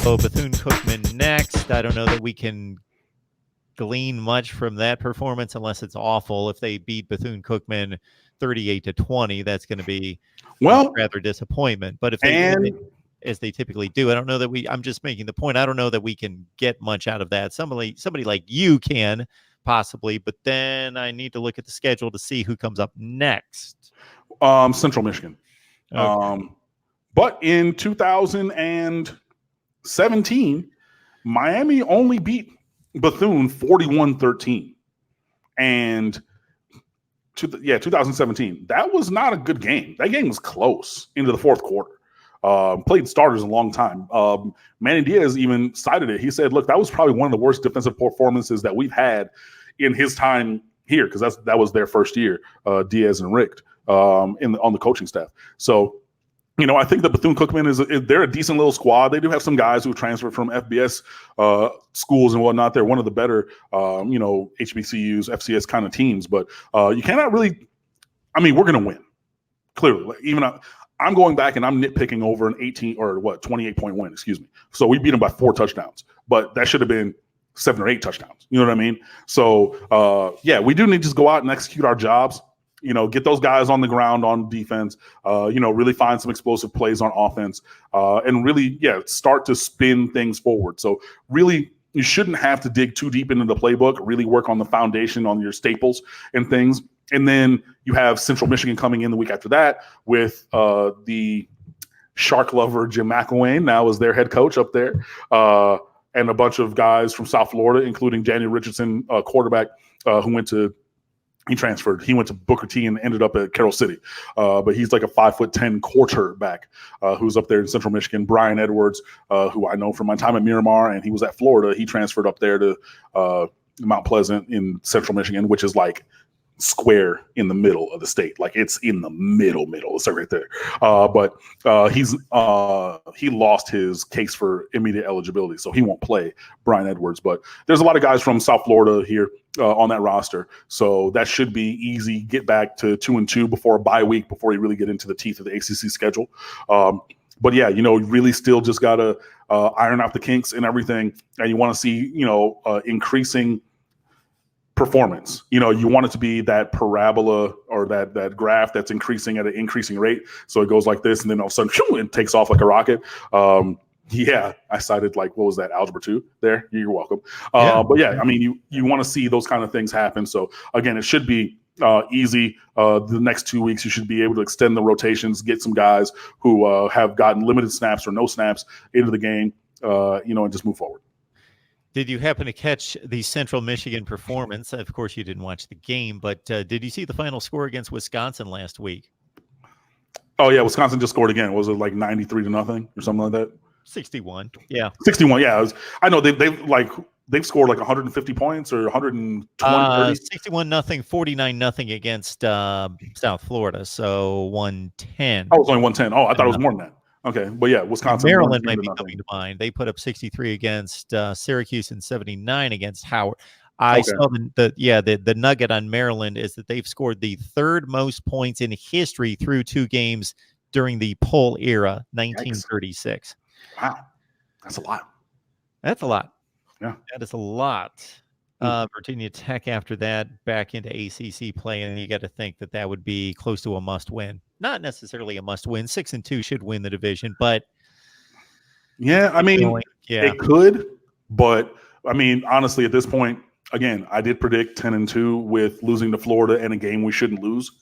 So Bethune-Cookman next. I don't know that we can glean much from that performance unless it's awful. If they beat Bethune-Cookman 38-20, that's going to be rather disappointment. But if they win, as they typically do, I don't know that I'm just making the point. I don't know that we can get much out of that. Somebody like you can possibly, but then I need to look at the schedule to see who comes up next. Central Michigan. Okay. But in 2017, Miami only beat Bethune 41-13. And 2017, that was not a good game. That game was close into the fourth quarter. Played starters a long time. Manny Diaz even cited it. He said, look, that was probably one of the worst defensive performances that we've had in his time here, because that was their first year, Diaz and Richt, on the coaching staff. So, I think that Bethune-Cookman they're a decent little squad. They do have some guys who transferred from FBS schools and whatnot. They're one of the better, HBCUs, FCS kind of teams. But you cannot really – we're going to win, clearly. I'm going back and I'm nitpicking over an 28-point win, excuse me. So we beat them by 4 touchdowns. But that should have been 7 or 8 touchdowns. You know what I mean? So, we do need to just go out and execute our jobs. Get those guys on the ground on defense, really find some explosive plays on offense, and really, start to spin things forward. So really, you shouldn't have to dig too deep into the playbook, really work on the foundation, on your staples and things. And then you have Central Michigan coming in the week after that with the shark lover Jim McElwain now as their head coach up there, and a bunch of guys from South Florida, including Daniel Richardson, quarterback, he transferred. He went to Booker T and ended up at Carroll City. But he's like a 5'10" quarterback who's up there in Central Michigan. Brian Edwards, who I know from my time at Miramar, and he was at Florida. He transferred up there to Mount Pleasant in Central Michigan, which is like square in the middle of the state. Like it's in the middle. It's right there. But he lost his case for immediate eligibility, so he won't play, Brian Edwards. But there's a lot of guys from South Florida here on that roster, so that should be easy. Get back to 2-2 before a bye week, before you really get into the teeth of the ACC schedule. But really still just gotta iron out the kinks and everything, and you want to see increasing performance. You want it to be that parabola or that graph that's increasing at an increasing rate. So it goes like this, and then all of a sudden, it takes off like a rocket. I cited what was that, Algebra 2 there? You're welcome. But you want to see those kind of things happen. So again, it should be easy. The next 2 weeks, you should be able to extend the rotations, get some guys who have gotten limited snaps or no snaps into the game, and just move forward. Did you happen to catch the Central Michigan performance? Of course, you didn't watch the game, but did you see the final score against Wisconsin last week? Oh, yeah. Wisconsin just scored again. Was it like 93-0 or something like that? 61. Yeah. 61. Yeah. I know they've scored like 150 points or 120. 61-0, 49-0 against South Florida. So 110. Oh, it was only 110. Oh, I thought it was more than that. Okay, but Wisconsin. Maryland might be coming to mind. They put up 63 against Syracuse and 79 against Howard. I saw the nugget on Maryland is that they've scored the 3rd most points in history through 2 games during the Poll era, 1936. Wow, that's a lot. That's a lot. Yeah, that is a lot. Virginia Tech after that back into ACC play, and you got to think that would be close to a must-win. Not necessarily a must-win. 6-2 should win the division, but it could. But honestly, at this point, again, I did predict 10-2 with losing to Florida and a game we shouldn't lose.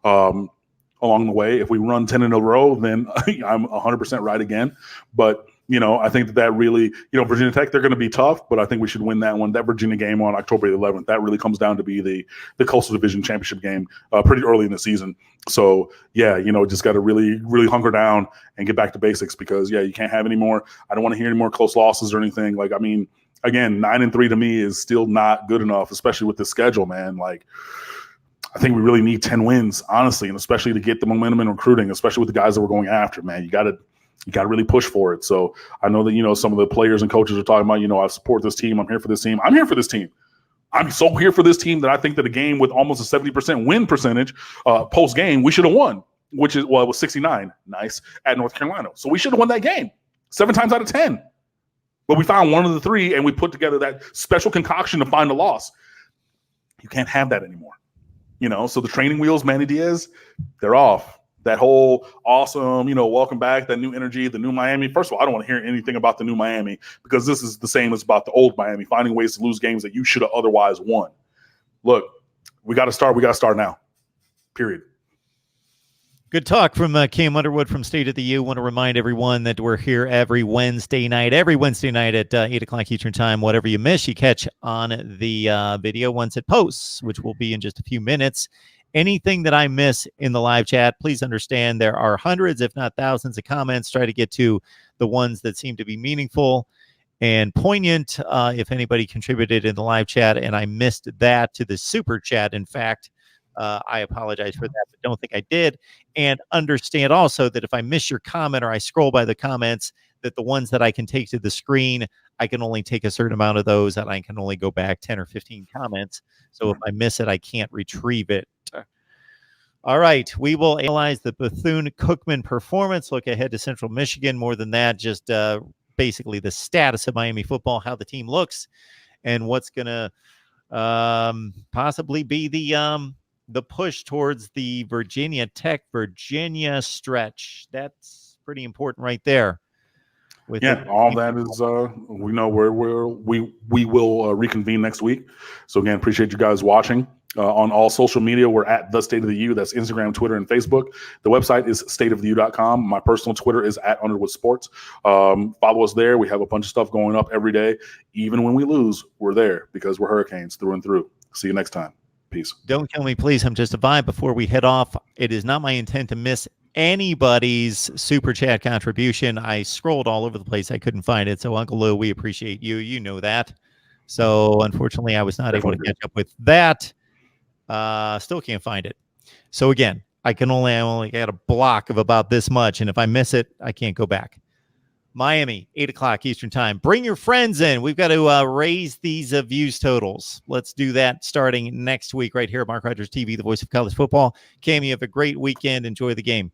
Along the way, if we run 10 in a row, then I'm 100% right again. But I think that really, Virginia Tech, they're going to be tough, but I think we should win that one. That Virginia game on October 11th, that really comes down to be the Coastal Division Championship game pretty early in the season. So, just got to really, really hunker down and get back to basics because, you can't have any more. I don't want to hear any more close losses or anything. Again, 9-3 to me is still not good enough, especially with the schedule, man. I think we really need 10 wins, honestly, and especially to get the momentum in recruiting, especially with the guys that we're going after, man. You got to really push for it. So I know that, some of the players and coaches are talking about, I support this team. I'm here for this team. I'm here for this team. I'm so here for this team that I think that a game with almost a 70% win percentage post-game, we should have won, which is, it was 69. Nice. At North Carolina. So we should have won that game 7 times out of 10. But we found one of the three, and we put together that special concoction to find a loss. You can't have that anymore. So the training wheels, Manny Diaz, they're off. That whole awesome, welcome back, that new energy, the new Miami. First of all, I don't want to hear anything about the new Miami because this is the same as about the old Miami, finding ways to lose games that you should have otherwise won. Look, we got to start. We got to start now. Period. Good talk from Cam Underwood from State of the U. Want to remind everyone that we're here every Wednesday night at 8 o'clock Eastern time. Whatever you miss, you catch on the video once it posts, which will be in just a few minutes. Anything that I miss in the live chat, please understand there are hundreds, if not thousands, of comments. Try to get to the ones that seem to be meaningful and poignant. If anybody contributed in the live chat and I missed that to the super chat, in fact, I apologize for that, but don't think I did. And understand also that if I miss your comment or I scroll by the comments, that the ones that I can take to the screen, I can only take a certain amount of those, and I can only go back 10 or 15 comments. So if I miss it, I can't retrieve it. All right, we will analyze the Bethune-Cookman performance, look ahead to Central Michigan. More than that, just basically the status of Miami football, how the team looks, and what's going to possibly be the push towards the Virginia Tech stretch. That's pretty important right there. All that is we know where we will reconvene next week. So again, appreciate you guys watching. On all social media, we're at The State of the U. That's Instagram, Twitter, and Facebook. The website is stateoftheu.com. My personal Twitter is at Underwood Sports. Follow us there. We have a bunch of stuff going up every day. Even when we lose, we're there because we're Hurricanes through and through. See you next time. Peace. Don't kill me, please. I'm just a vibe. Before we head off, it is not my intent to miss anybody's super chat contribution. I scrolled all over the place. I couldn't find it. So Uncle Lou, we appreciate you. You know that. So unfortunately, I was not able to catch up with that. Still can't find it. So again, I only got a block of about this much. And if I miss it, I can't go back. Miami, 8 o'clock Eastern time. Bring your friends in. We've got to raise these views totals. Let's do that starting next week right here at Mark Rogers TV, the voice of college football. Cam, you have a great weekend. Enjoy the game.